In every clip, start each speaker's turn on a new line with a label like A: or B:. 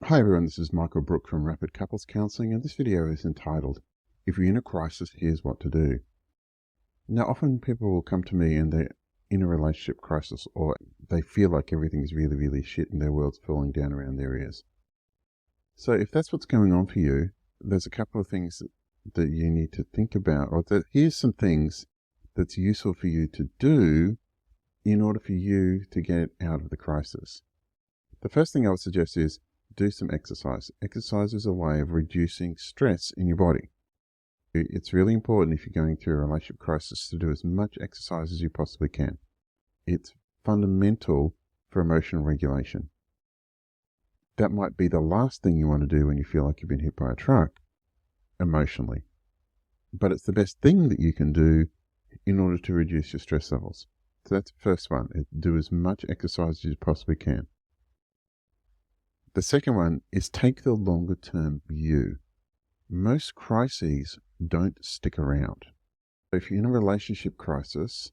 A: Hi everyone, this is Michael Brook from Rapid Couples Counseling, and this video is entitled, If You're in a Crisis, Here's What to Do. Now, often people will come to me and they're in a relationship crisis, or they feel like everything's really, really shit and their world's falling down around their ears. So if that's what's going on for you, there's a couple of things that you need to think about, or here's some things that's useful for you to do in order for you to get out of the crisis. The first thing I would suggest is do some exercise. Exercise is a way of reducing stress in your body. It's really important if you're going through a relationship crisis to do as much exercise as you possibly can. It's fundamental for emotional regulation. That might be the last thing you want to do when you feel like you've been hit by a truck emotionally. But it's the best thing that you can do in order to reduce your stress levels. So that's the first one. Do as much exercise as you possibly can. The second one is take the longer term view. Most crises don't stick around. If you're in a relationship crisis,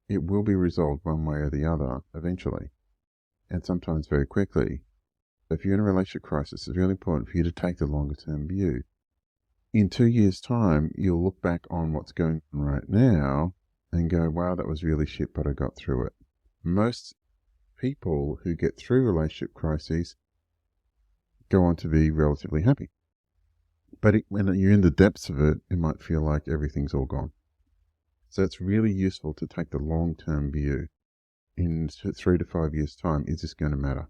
A: it will be resolved one way or the other eventually, and sometimes very quickly. If you're in a relationship crisis, it's really important for you to take the longer term view. In 2 years' time, you'll look back on what's going on right now and go, wow, that was really shit, but I got through it. Most people who get through relationship crises go on to be relatively happy. But when you're in the depths of it, it might feel like everything's all gone. So it's really useful to take the long-term view. In 3 to 5 years' time, is this going to matter?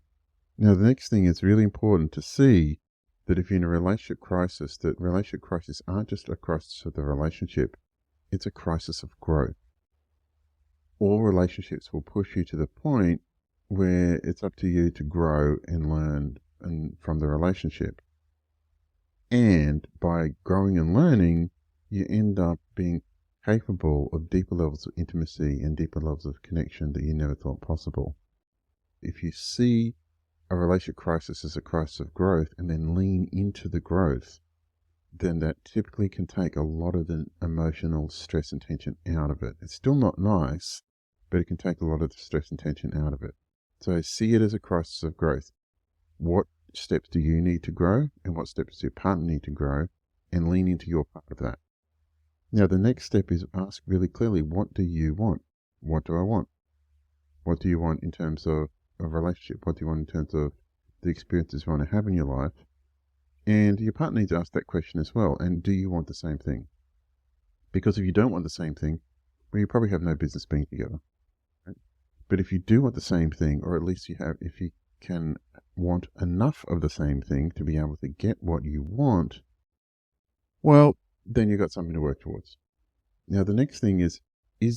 A: Now, the next thing is really important to see that if you're in a relationship crisis, that relationship crises aren't just a crisis of the relationship, it's a crisis of growth. All relationships will push you to the point where it's up to you to grow and learn from the relationship. And by growing and learning, you end up being capable of deeper levels of intimacy and deeper levels of connection that you never thought possible. If you see a relationship crisis as a crisis of growth and then lean into the growth, then that typically can take a lot of the emotional stress and tension out of it. It's still not nice, but it can take a lot of the stress and tension out of it. So see it as a crisis of growth. What steps do you need to grow, and what steps does your partner need to grow, and lean into your part of that. Now, the next step is ask really clearly, what do you want? What do I want? What do you want in terms of a relationship? What do you want in terms of the experiences you want to have in your life? And your partner needs to ask that question as well. And do you want the same thing? Because if you don't want the same thing, well, you probably have no business being together. Right? But if you do want the same thing, or at least if you can want enough of the same thing to be able to get what you want, well, then you've got something to work towards. Now, the next thing is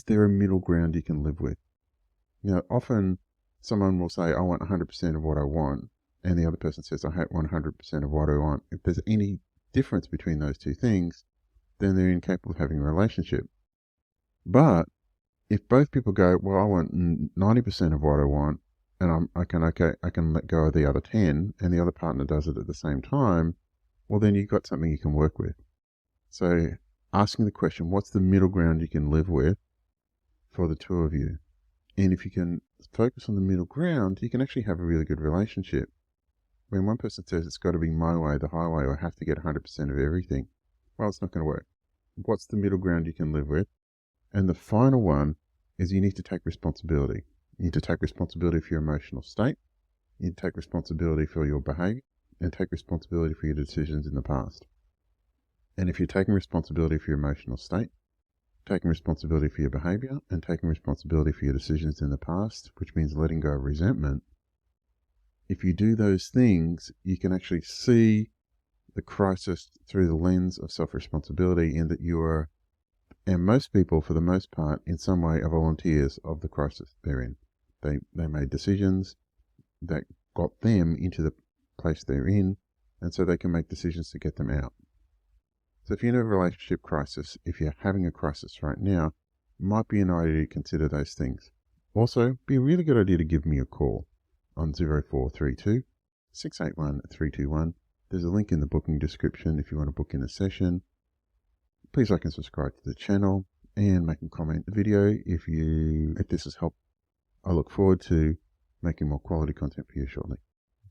A: there a middle ground you can live with? Now, often someone will say, I want 100% of what I want, and the other person says, I want 100% of what I want. If there's any difference between those two things, then they're incapable of having a relationship. But if both people go, well, I want 90% of what I want, and I can let go of the other 10, and the other partner does it at the same time, well, then you've got something you can work with. So asking the question, what's the middle ground you can live with for the two of you? And if you can focus on the middle ground, you can actually have a really good relationship. When one person says it's got to be my way, the highway, or I have to get 100% of everything, well, it's not going to work. What's the middle ground you can live with? And the final one is you need to take responsibility. You need to take responsibility for your emotional state. You need to take responsibility for your behavior and take responsibility for your decisions in the past. And if you're taking responsibility for your emotional state, taking responsibility for your behavior, and taking responsibility for your decisions in the past, which means letting go of resentment, if you do those things, you can actually see the crisis through the lens of self-responsibility, in that you are, and most people, for the most part, in some way are volunteers of the crisis they're in. They made decisions that got them into the place they're in, and so they can make decisions to get them out. So if you're in a relationship crisis, if you're having a crisis right now, it might be an idea to consider those things. Also, be a really good idea to give me a call on 0432 681 321. There's a link in the booking description if you want to book in a session. Please like and subscribe to the channel, and make a comment the video if this has helped. I look forward to making more quality content for you shortly.